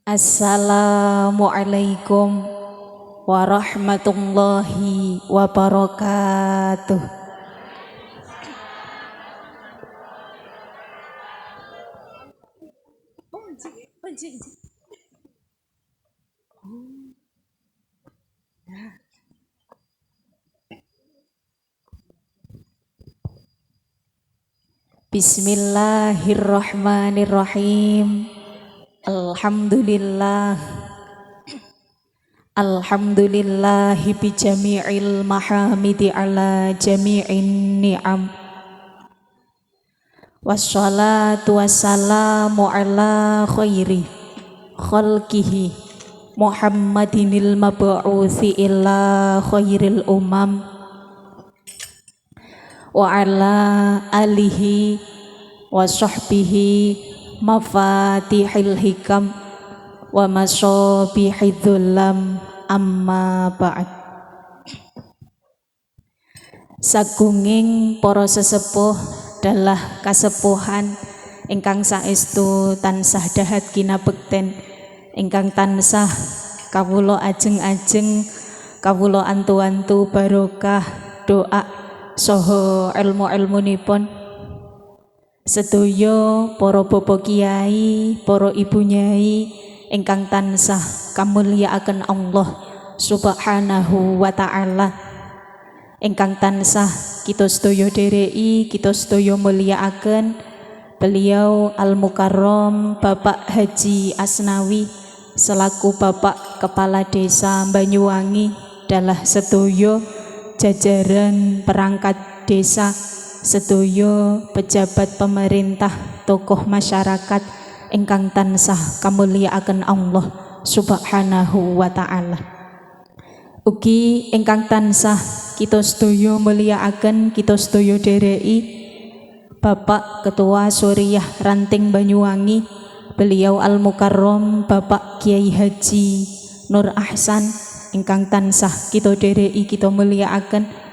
Assalamualaikum warahmatullahi wabarakatuh. Bismillahirrahmanirrahim. Alhamdulillahi bi jami'il mahamidi ala jami'in ni'am. Wassalatu wassalamu ala khairi khalqihi Muhammadinil mab'uthi illa khairil umam wa ala alihi wa sahbihi mafatihil hikam wa masabihid dhulam amma ba'd. Sagunging para sesepuh dalah kasepuhan ingkang saestu tansah dahat kinabekten, ingkang tansah kawula ajeng-ajeng, kawula antu-antu barokah doa saha ilmu-ilmunipun. Sedaya para bapak kiai, para ibu nyai ingkang tansah kamulyaaken Allah Subhanahu wa taala, ingkang tansah kita sedaya dereki, kita sedaya mulyaaken beliau Al-Mukarram Bapak Haji Asnawi selaku Bapak Kepala Desa Banyuwangi dalah sedaya jajaran perangkat desa, sedaya pejabat pemerintah, tokoh masyarakat ingkang tansah kamulyaaken Allah Subhanahu wa taala. Ugi ingkang tansah kita sedaya mulyaaken, kita sedaya dereki Bapak Ketua Suriah Ranting Banyuwangi, beliau Al-Mukarram Bapak Kiai Haji Nur Ahsan ingkang tansah kita dereki, kita mulyaaken.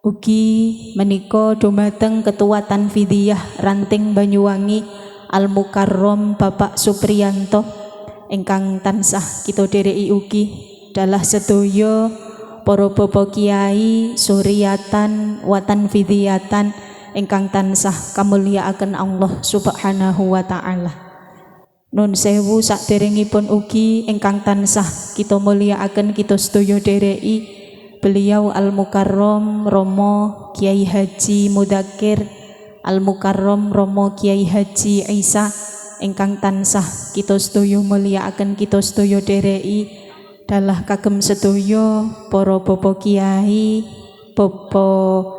Ugi menika dumateng Ketua Tanfidiyah Ranting Banyuwangi Al-Mukarram Bapak Supriyanto ingkang tansah kita dereki ugi dalah sedaya para bapak kiai suriatan wa tanfidiyatan ingkang tansah kamulyaaken Allah Subhanahu wa taala. Nun sewu saderengipun ugi ingkang tansah kita mulyaaken, kita sedaya dereki beliau Al-Mukarram Romo Kiai Haji Mudakir, Al-Mukarram Romo Kiai Haji Isa ingkang tansah kita sedaya mulyaaken, kita sedaya dereki dalah kagem sedaya para bapak kiai, bapak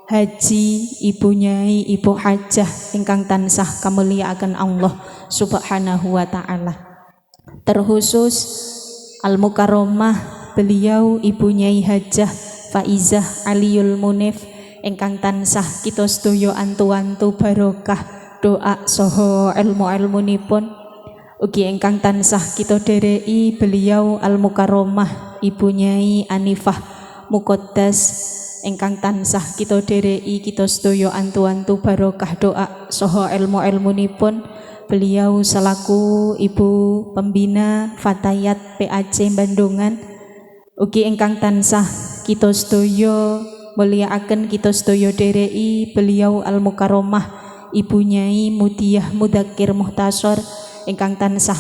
haji, ibu nyai, ibu hajah ingkang tansah kamulyaaken Allah Subhanahu wa taala. Terkhusus Al-Mukarramah beliau Ibu Nyai Hajah Faizah Aliul Munif ingkang tansah kita sedaya antu-antu barokah doa saha ilmu-ilmunipun. Ugi ingkang tansah kita dereki beliau Al-Mukarramah Ibu Nyai Anifah Muqaddas ingkang tansah kita dereki, kita sedaya antu-antu barokah doa saha ilmu-ilmunipun. Beliau selaku Ibu Pembina Fatayat PAC Bandungan. Ugi ingkang tansah kita sedaya mulyaaken, kita sedaya dereki beliau Al-Mukarramah Ibu Nyai Mudiyah Mudakir Muhtasor ingkang tansah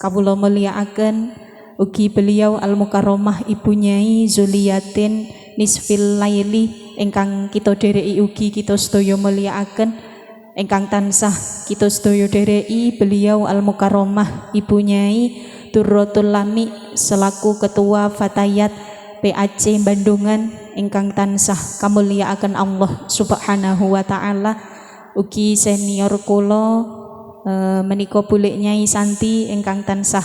kawula mulyaaken. Ugi beliau Al-Mukarramah Ibu Nyai Zuliyatin Nisfil Laili ingkang kita dereki ugi kita sedaya mulyaaken. Ingkang tansah kita sedaya dereki beliau Al-Mukarramah Ibu Nyai Durratul Lami selaku Ketua Fatayat PAC Bandungan ingkang tansah kamulyaaken Allah Subhanahu wa taala. Ugi senior kula menika Bulik Nyai Santi ingkang tansah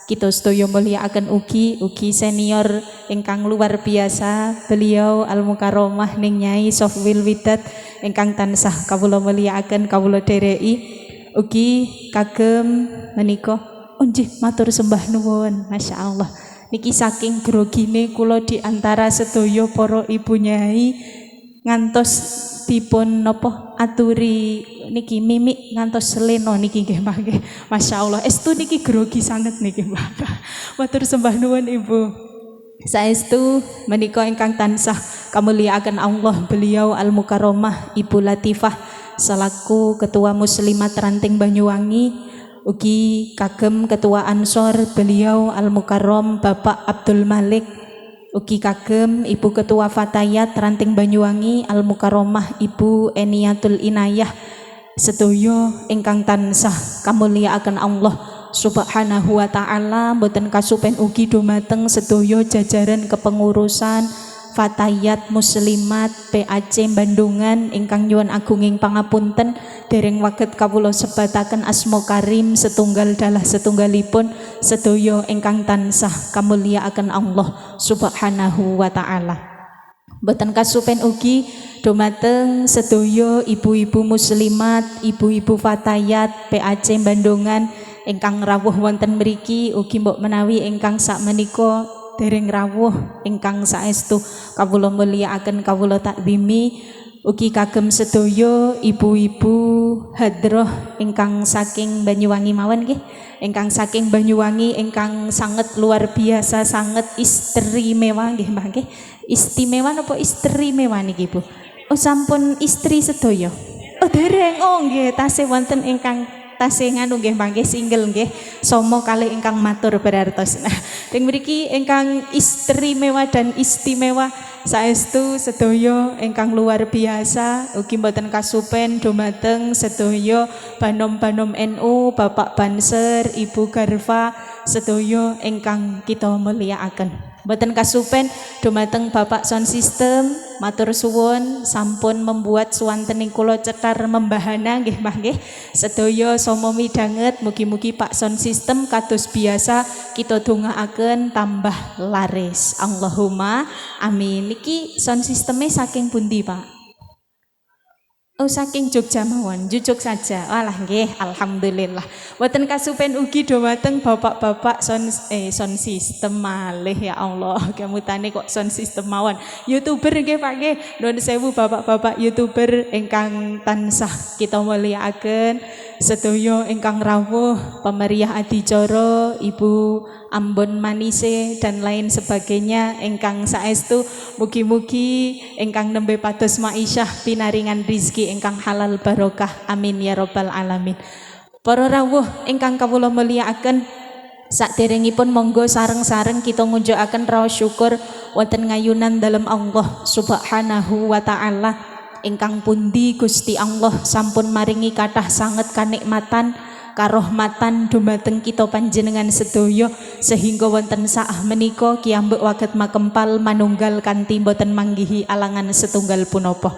kita sedaya mulyaaken ugi senior ingkang luar biasa beliau Al-Mukarramah ning Nyai Sofwil Widat ingkang tansah kawula mulyaaken, kawula dereki. Ugi kagem menika nggih matur sembah nuwun, masyaallah. Niki saking grogine kula di antara sedaya para ibu nyai ngantos dipun napa aturi niki mimik ngantos seleno niki nggih Mbah nggih. Masyaallah estu niki grogi sanget niki Mbah. Matur sembah nuwun Ibu. Saestu menika ingkang tansah kamulyaaken Allah beliau Al Mukarramah Ibu Latifah selaku Ketua Muslimat Ranting Banyuwangi, ugi kagem Ketua Ansor beliau Al Mukarram Bapak Abdul Malik, ugi kagem Ibu Ketua Fatayat Ranting Banyuwangi Al Mukarramah Ibu Eniatul Inayah, sedaya ingkang tansah kamulyaaken Allah Subhanahu wa taala, boten kasupen ugi dumateng sedaya jajaran kepengurusan Fatayat Muslimat PAC Bandungan ingkang nyuwun agunging pangapunten dereng waget kawula sebataken asma karim setunggal dalah setunggalipun sedaya ingkang tansah kamulyaaken Allah Subhanahu wa taala. Boten kasupen ugi dumateng sedaya ibu-ibu muslimat, ibu-ibu Fatayat PAC Bandungan ingkang rawuh wonten mriki, ugi mbok menawi ingkang sakmenika dereng rawuh ingkang saestu kawula mulyakaken kawula takzimi, ugi kagem sedaya ibu-ibu hadroh ingkang saking Banyuwangi mawon nggih, ingkang saking Banyuwangi ingkang sanget luar biasa, sanget istimewa nggih Mbah nggih. Istimewa napa istimewa niki Bu? Oh sampun istri sedaya. Oh dereng. Oh nggih tasih wonten ingkang tasih nganu nggih mangke single nggih somo kalih ingkang matur berartos. Nah, teng mriki ingkang istimewa dan istimewa saestu sedaya ingkang luar biasa, ugi mboten kasupen dumateng sedaya banom-banom NU, Bapak Banser, Ibu Garfa, sedaya ingkang kita mulyakaken. Mboten kasupen dumateng Bapak Sound System, matur suwun sampun membuat suwantening kula cetar membahana nggih Mbah nggih. Sedaya sama midanget, mugi-mugi Pak Sound System kados biasa kita dongaaken tambah laris. Allahumma amin. Niki sound systeme saking pundi Pak? Oh saking Jogja mawon, jujuk saja. Walah nggih, alhamdulillah. Mboten kasupen ugi dumateng bapak-bapak sound system malih ya Allah. Kemutane kok sound system mawon. YouTuber nggih Pak nggih. Nuwun sewu bapak-bapak YouTuber ingkang tansah kita mulyakaken. Sedaya ingkang rawuh pemeriah adicara, Ibu Ambon Manise dan lain sebagainya ingkang saestu mugi-mugi ingkang nembe pados maisyah pinaringan rizki ingkang halal barokah, amin ya rabbal alamin. Para rawuh ingkang kawula mulyakaken, saderengipun monggo sareng-sareng kita ngunjukaken raos syukur wonten ngayunan dalem Allah Subhanahu wa taala ingkang pundi Gusti Allah sampun maringi kathah sanget kanikmatan karohmatan dumateng kita panjenengan sedaya sehingga wonten saah menika kiambek waget makempal manunggal kanthi boten manggihi alangan setunggal punapa.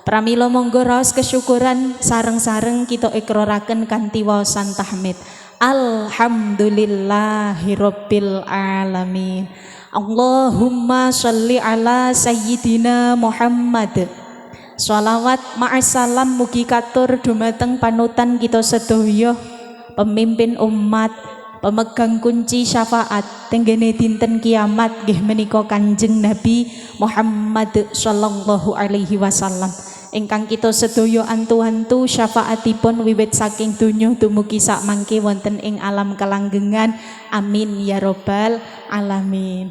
Pramila monggo raos kesyukuran sareng-sareng kita ikraraken kanthi waosan tahmid. Alhamdulillahirabbil alamin. Allahumma sholli ala sayyidina Muhammad. Shalawat ma'asalam mugi katur dumateng panutan kita sedaya, pemimpin umat, pemegang kunci syafaat tenggene dinten kiamat nggih menika Kanjeng Nabi Muhammad sallallahu alaihi wasallam. Ingkang kita sedaya antu-antu syafaatipun wiwit saking donya dumugi sak mangke wonten ing alam kelanggengan. Amin ya rabbal alamin.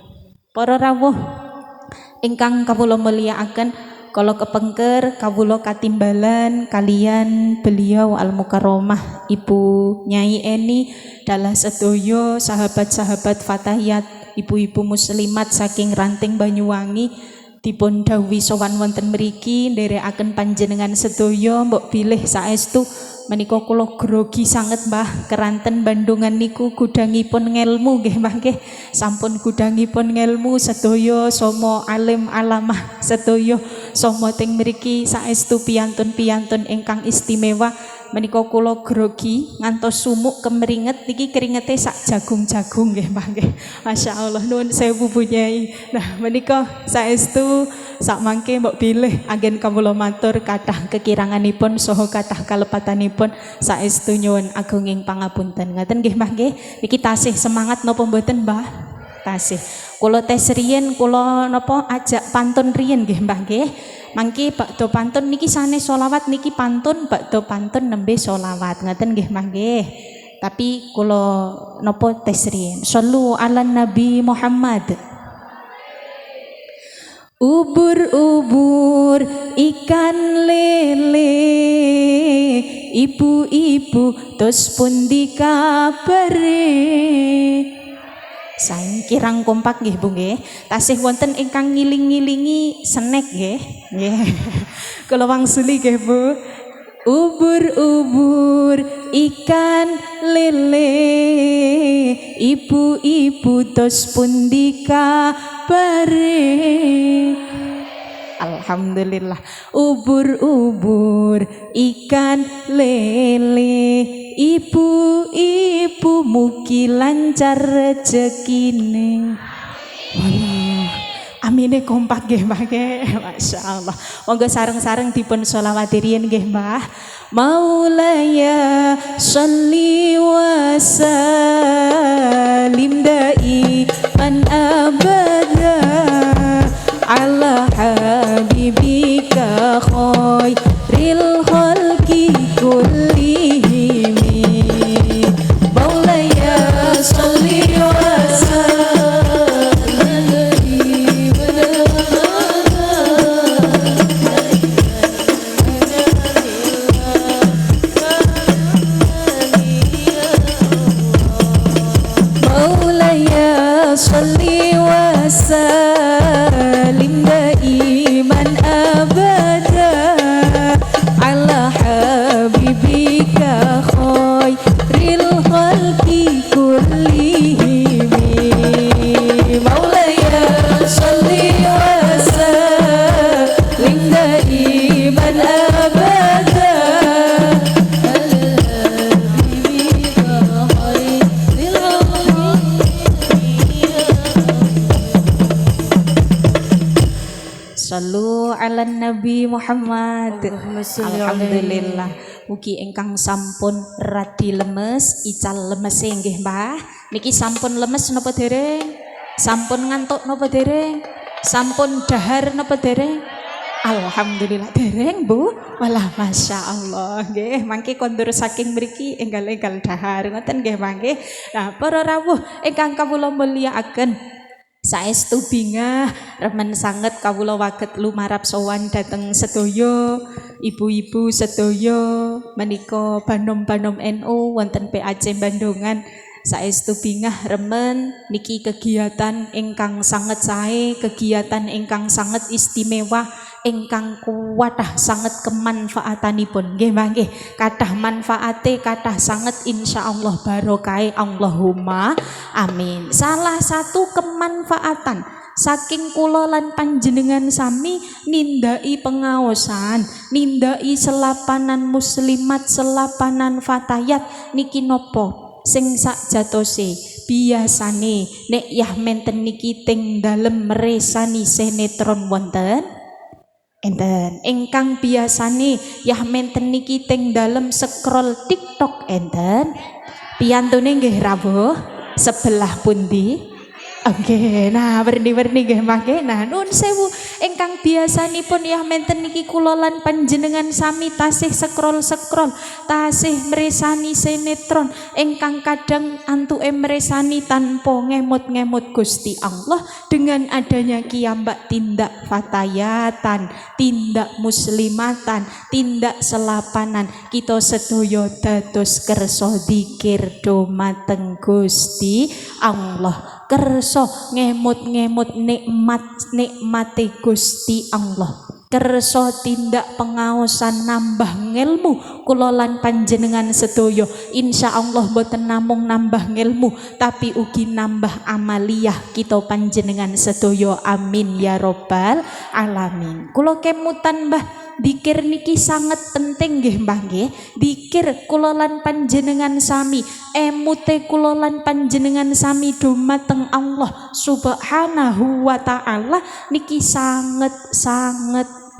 Para rawuh ingkang kawula mulyakaken, kalau kepengker kawula katimbalan kalian beliau Al Mukarramah Ibu Nyai Eni dalah sedaya sahabat-sahabat Fatayat, ibu-ibu muslimat saking Ranting Banyuwangi dipun dawuhi sowan wonten mriki nderekaken panjenengan sedaya mbok bilih saestu menika kula grogi sanget Mbah, keranten Bandungan niku gudangipun ngelmu nggih Mbah nggih. Sampun gudangipun ngelmu sedaya sama alim alamah sedaya sama teng mriki saestu piyantun-piyantun ingkang istimewa. Menika kula grogi ngantos sumuk kemeringet niki keringete sak jagung-jagung nggih Mbah nggih. Masyaallah nuwun sewu Bu Nyai. Nah menika saestu sak mangke mbok bilih anggen kawula matur kathah kekiranganipun saha kathah kalepatanipun saestu nyuwun agunging pangapunten. Ngaten nggih Mbah nggih. Niki tasih semangat napa mboten Mbah? tasih. Kula tes riyen kula napa ajak pantun riyen nggih Mbah nggih. Mangke bakdo pantun niki sanes selawat niki pantun bakdo pantun nembe selawat ngoten nggih Mbah nggih. Tapi kula napa tes riyen. Shallu ala Nabi Muhammad. Ubur-ubur ikan lele, ibu-ibu tos pundi kabare. Saeng kirang kompak nggih Bu nggih. Tasih wonten ingkang ngiling-ngilingi snack nggih. Nggih. Kula wangsuli nggih Bu. Ubur-ubur ikan lele, ibu-ibu tos pundi kabare. Alhamdulillah. Ubur-ubur ikan lele, ibu-ibu mugi lancar rezekine. Amine kompak nggih Mbah nggih. Masyaallah. Monggo sareng-sareng dipun sholawati riyen nggih Mbah. Maulaya sholli wa sallim daiman abada ala habibika khairil khalqi kullihim. Maulaya sholli wa sallim Salli wa sallim daiman abada ala habibika khairil khalqi kullihim. Maulaya salli wa sallim daiman abada Sallu ala Nabi Muhammad. Alhamdulillah. Mugi ingkang sampun radi lemes, ical lemes nggih Mbah. Niki sampun lemes napa dereng? Sampun ngantuk napa dereng? Sampun dahar napa dereng? Alhamdulillah dereng Bu. Walah masyaallah nggih. Mangke kondur saking mriki enggal-enggal dahar ngoten nggih mangke. Nah, para rawuh ingkang kawula mulyakaken, saestu bingah remen sanget kawula waget lumarap sowan dhateng sedaya ibu-ibu sedaya menika banom-banom NU wonten PAC Bandungan. Saestu bingah remen niki kegiatan ingkang sanget sae, kegiatan ingkang sanget istimewa, ingkang kuwatah sanget kemanfaatanipun nggih Mbah nggih. Kathah manfaate kathah sanget insyaallah barokah Allahumma amin. Salah satu kemanfaatan saking kula lan panjenengan sami nindai pengaosan, nindai selapanan muslimat, selapanan fatayat niki nopo sing sak jatose biasane nek yah menten niki teng dalem resani sinetron wonten enten ingkang biasane yah menten niki teng dalem scroll TikTok enten piyantune nggih rawuh sebelah pundi. Oke, nah werni-werni nggih mangke. Nah, nuwun sewu ingkang biasanipun yah menten niki kula lan panjenengan sami tasih scroll-scroll, tasih mresani sinetron ingkang kadang antuke mresani tanpa ngemut-ngemut Gusti Allah dengan adanya kiambak tindak fatayatan, tindak muslimatan, tindak selapanan kita sedaya dados kersa dzikir dumateng Gusti Allah. Kersa ngemut-ngemut nikmate Gusti Allah. Kersa tindak pengaosan nambah ngelmu kula lan panjenengan sedaya insyaallah boten namung nambah ngelmu tapi ugi nambah amaliyah kita panjenengan sedaya amin ya robbal alamin. Kula kemutan Mbah dikir niki sangat penting nggih Mbah nggih. Dikir kula lan panjenengan sami, emute kula lan panjenengan sami dumateng Allah Subhanahu wa taala niki sangat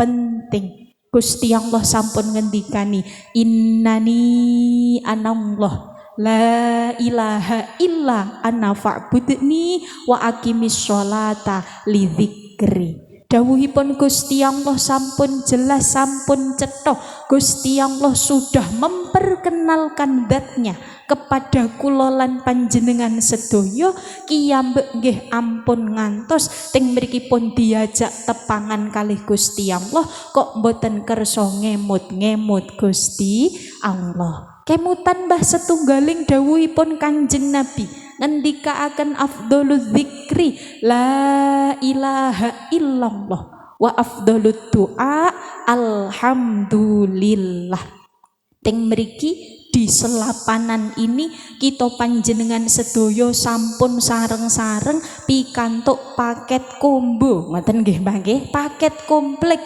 penting. Gusti Allah sampun ngendikani innani anallah la ilaha illa ana fa'budni wa aqimis sholata li dzikri. Dawuhipun Gusti Allah sampun jelas, sampun cetha. Gusti Allah sudah memperkenalkan zatnya kepada kula lan panjenengan sedaya. Kiyambek nggih ampun ngantos teng mrikipun diajak tepangan kalih Gusti Allah kok mboten kersa ngemut-ngemut Gusti Allah. Kemutan mbah setunggaling dawuhipun Kanjeng Nabi ngendikaaken afdhaluz zikri la ilaha illallah wa afdhalud du'a alhamdulillah. Teng mriki di selapanan ini kita panjenengan sedaya sampun sareng-sareng pikantuk paket combo, ngoten nggih Mbah nggih, paket komplit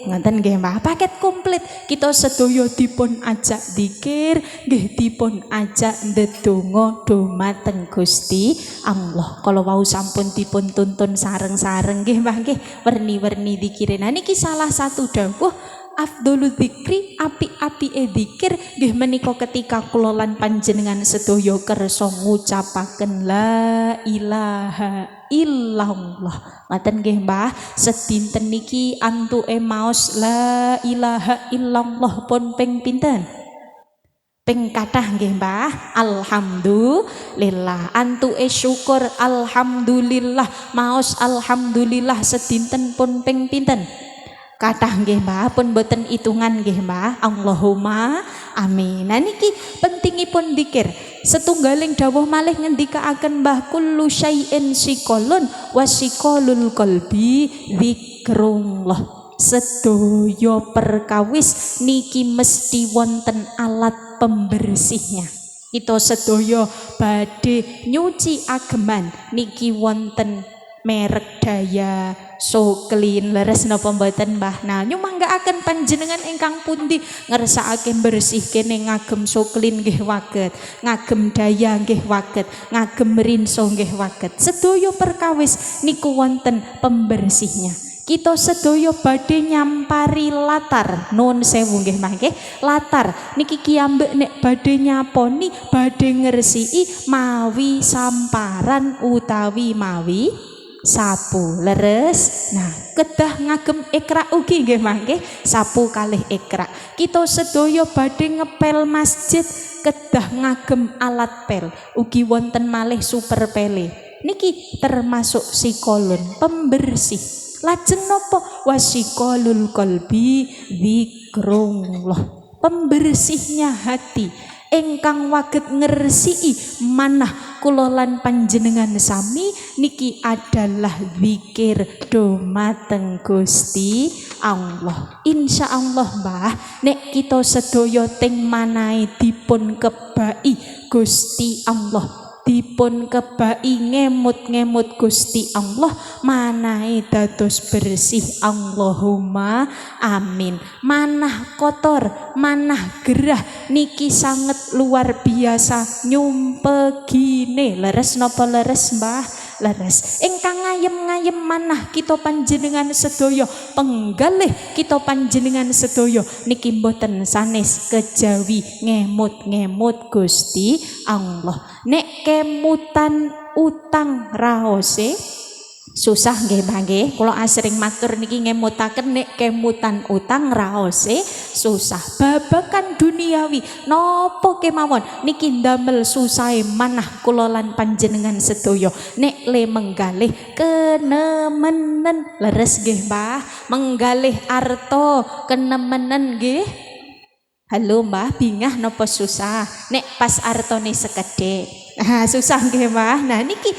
ngoten nggih Mbah, paket komplit. Kita sedaya dipun ajak zikir, nggih dipun ajak ndedonga dhumateng Gusti Allah. Kala wau sampun dipun tuntun sareng-sareng nggih Mbah nggih, werni-werni zikire. Nah niki salah satu dawuh afdhalul dzikri, api-apike dzikir nggih menika ketika kula lan panjenengan sedaya kersa ngucapaken la ilaha illallah. Ngaten nggih Mbah, sedinten niki antuke maos la ilaha illallah pun ping pinten? Ping kathah nggih Mbah. Alhamdulillah. Antuke syukur alhamdulillah, maos alhamdulillah sedinten pun ping pinten? Kathah nggih Mbah, pun boten itungan nggih Mbah. Allahumma amin. Nah niki pentingipun dzikir. Setunggaling dawuh malih ngendikaaken Mbah kullu syai'in siqalun wa siqalul qalbi dzikrullah. Sedaya perkawis niki mesti wonten alat pembersihnya. Kita sedaya badhe nyuci ageman niki wonten merek daya Soklin, leres napa mboten Mbah? Nah nyumanggaaken panjenengan ingkang pundi ngersakake bersih kene ngagem Soklin nggih waget, ngagem daya nggih waget, ngagem rinso nggih waget. Sedaya perkawis niku wonten pembersihnya. Kita sedaya badhe nyampari latar, nuwun sewu nggih Mbah nggih. Latar niki kiyambek nek badhe nyaponi, badhe ngresiki mawi samparan utawi mawi sapu, leres. Nah kedah ngagem ikra ugi nggih mangke, sapu kalih ikra. Kita sedaya badhe ngepel masjid, kedah ngagem alat pel, ugi wonten malih super pele. Niki termasuk sikolun pembersih. Lajeng napa? Wasikolul qalbi dzikrullah. Pembersihnya hati ingkang waget ngresiki manah kula lan panjenengan sami niki adalah zikir dhumateng Gusti Allah. Insyaallah Mbah, nek kita sedaya teng manahe dipun kebai Gusti Allah, dipun kebai ngemut-ngemut Gusti Allah, manahe dados bersih. Allahumma amin. Manah kotor, manah gerah niki sangat luar biasa nyumpegine. Leres napa leres Mbah? Leres. Ingkang ngayem-ngayem manah kita panjenengan sedaya, penggalih kita panjenengan sedaya niki mboten sanes kejawi ngemut-ngemut Gusti Allah. Nek kemutan utang raose susah nggih Mbah nggih. Kula asring matur niki ngemutaken nek kemutan utang raose susah. Babakan duniawi napa kemawon niki ndamel susahe manah kula lan panjenengan sedaya nek le menggalih kenemenen. Leres nggih Mbah, menggalih arta kenemenen nggih. Halo Mbah, bingah napa susah nek pas artone sekedhik. Nah, susah nggih Mbah. Nah niki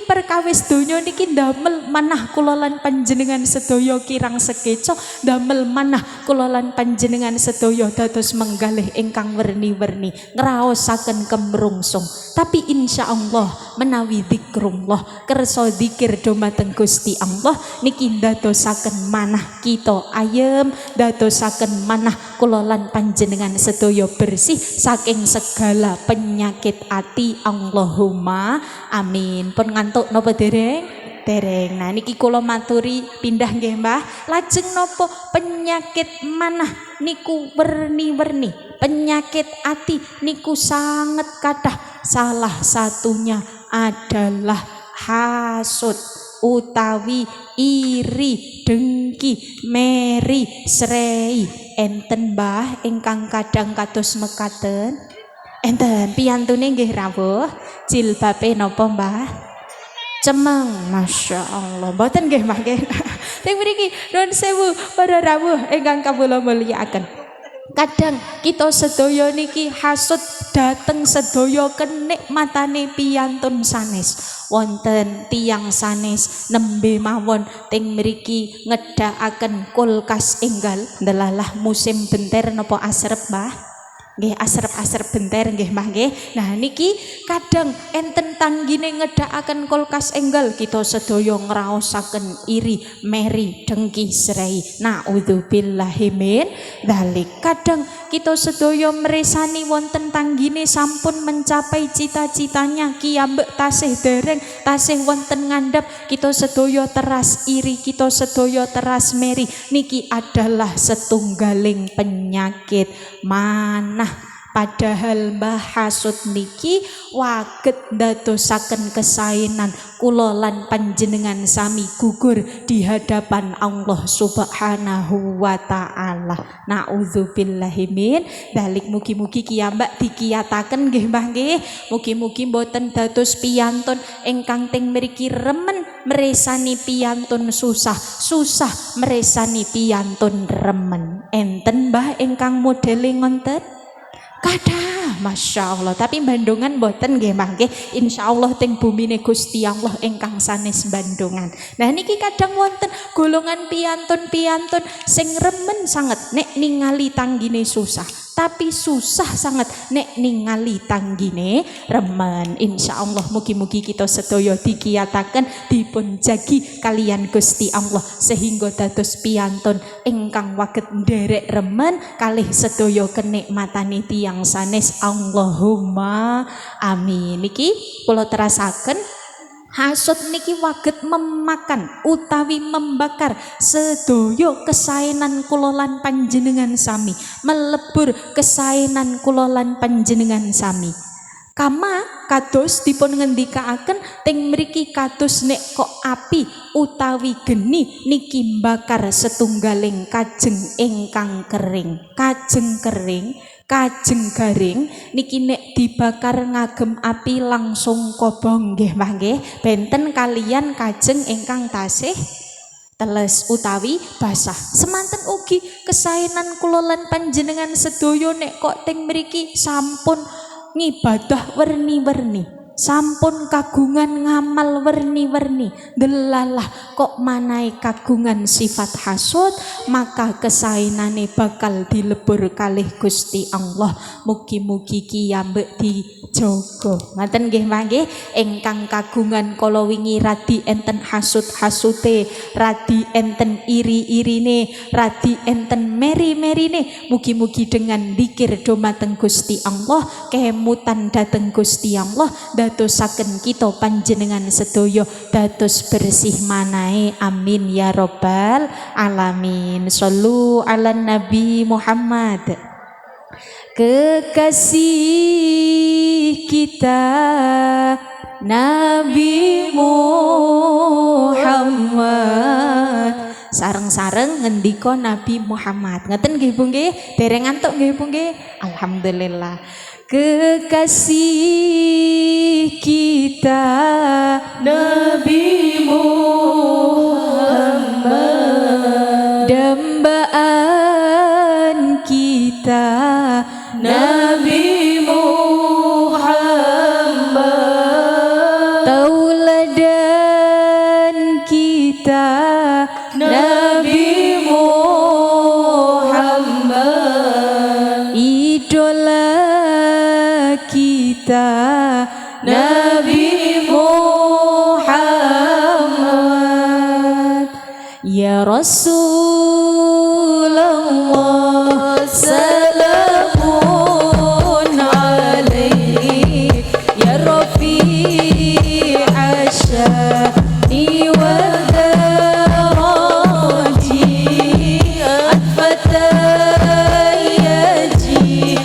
perkawis donya niki ndamel manah kula lan panjenengan sedaya kirang sekeca, ndamel manah kula lan panjenengan sedaya dados menggalih ingkang werni-werni, ngraosaken kemrungsung. Tapi insyaallah menawi zikrullah, kersa zikir dhumateng Gusti Allah niki ndadosaken manah kita ayem, ndadosaken manah kula lan panjenengan sedaya bersih saking segala penyakit ati. Allahumma amin. Pun ngantuk napa dereng? Dereng. Nah niki kula maturi pindah nggih Mbah. Lajeng napa penyakit manah niku werni-werni. penyakit ati niku sangat kathah. Salah satunya adalah hasud utawi iri, dengki, meri, srei. Enten Mbah ingkang kadang kados mekaten? Enten piyantune nggih rawuh, jilbabe napa Mbah? Cemeng, Masya Allah. Mboten nggih Mbah nggih. Teng mriki nuwun sewu para rawuh ingkang kawula mulyakaken. Kadang kita sedaya niki hasud dateng sedaya kenikmatane piyantun sanes. Wonten tiyang sanes nembe mawon teng mriki ngedakaken kulkas enggal ndelalah musim benter napa asrep Mbah? Nggih asrep-asrep benter nggih Mbah nggih. Nah niki kadang enten tanggine ngedakaken kulkas enggal kita sedaya ngraosaken iri, meri, dengki, srei. Naudzubillahi min dzalik. Kadang kita sedaya mresani wonten tanggine sampun mencapai cita-citanya kiyambek tasih dereng, tasih wonten ngandhap kita sedaya teras iri, kita sedaya teras meri. Niki adalah setunggaling penyakit manah. Padahal Mbah hasud niki waget ndadosaken kesaenan kula lan panjenengan sami gugur di hadapan Allah Subhanahu wa taala. Nauzubillahi min dzalik. Mugi-mugi kiyambak dikiyataken nggih Mbah nggih. Mugi-mugi mboten dados piyantun ingkang teng mriki remen mresani piyantun susah, susah mresani piyantun remen. Enten Mbah ingkang modele ngonten? Kadah, Masya Allah. Tapi Bandungan boten nggih Mbah nggih. Insyaallah teng bumine Gusti Allah ingkang sanes Bandungan. Nah niki kadang wonten golongan piyantun-piyantun sing remen sanget nek ningali tanggine susah, tapi susah sanget nek ningali tanggine remen. Insyaallah mugi-mugi kita sedaya dikiyataken dipun jagi kalian Gusti Allah sehingga dados piyantun ingkang waget nderek remen kalih sedaya kenikmatane tiyang sanes. Allahumma amin. Niki kula terasaken hasud niki waget memakan utawi membakar sedaya kesaenan kula lan panjenengan sami, melebur kesaenan kula lan panjenengan sami. Kama kados dipun ngendikaaken teng mriki kados nek kok api utawi geni niki mbakar setunggaling kajeng ingkang kering. Kajeng kering, kajeng garing niki nek dibakar ngagem api langsung kobong nggih Mbah nggih. Benten kalian kajeng ingkang tasih teles utawi basah. Semanten ugi kesaenan kula lan panjenengan sedaya nek kok teng mriki sampun ngibadah werni-werni, sampun kagungan ngamal werni-werni, delalah kok manai kagungan sifat hasud, maka kesaenane bakal dilebur kalih Gusti Allah. Mugi-mugi kiyambek dijogo. Ngaten nggih Mbah nggih, ingkang kagungan kala wingi radi enten hasud-hasute, radi enten iri-irine, radi enten meri-merine. Mugi-mugi dengan dzikir dumateng Gusti Allah, kemutan dateng Gusti Allah, dadosaken kita panjenengan sedaya dados bersih manae. Amin ya robbal alamin. Shallu ala Nabi Muhammad. Kekasih kita Nabi Muhammad. Sareng-sareng ngendika Nabi Muhammad. Ngeten nggih Bu nggih? Dereng antuk nggih Bu nggih? Alhamdulillah. Kekasih kita Nabi Muhammad, dambaan kita Nabi Muhammad, tauladan kita Nabi Muhammad, idola kita Nabi Muhammad. Ya Rasulullah salamun alaihi, ya Rafi'i asyani wa daraji, atfata yaji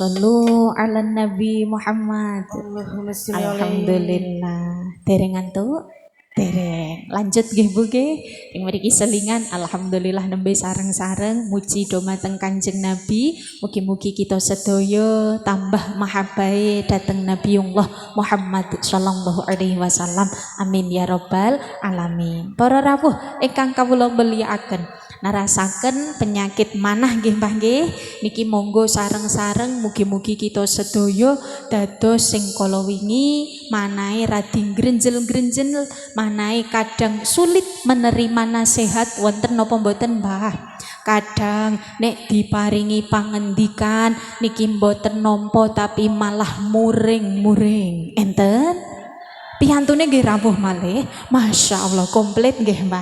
Sallu ala Nabi Muhammad. Allahumma sholli alaihi. Alhamdulillah. Dereng ngantuk? Dereng. Lanjut nggih Bu nggih. Ing mriki selingan alhamdulillah nembe sareng-sareng muji dumateng Kanjeng Nabi. Mugi-mugi kita sedaya tambah mahabbahe dhateng Nabiullah Muhammad sallallahu alaihi wasallam. Amin ya rabbal alamin. Para rawuh ingkang kawula mulyakaken, narasaken penyakit manah nggih Mbah nggih. Niki monggo sareng-sareng mugi-mugi kita sedaya dados sing kala wingi manahe radi grenjel-grenjel, manahe kadang sulit menerima nasihat wonten napa mboten Mbah. Kadang nek diparingi pangendikan niki mboten nampa tapi malah muring-muring. Enten piyantune nggih rawuh malih. Masyaallah komplit nggih Mbah.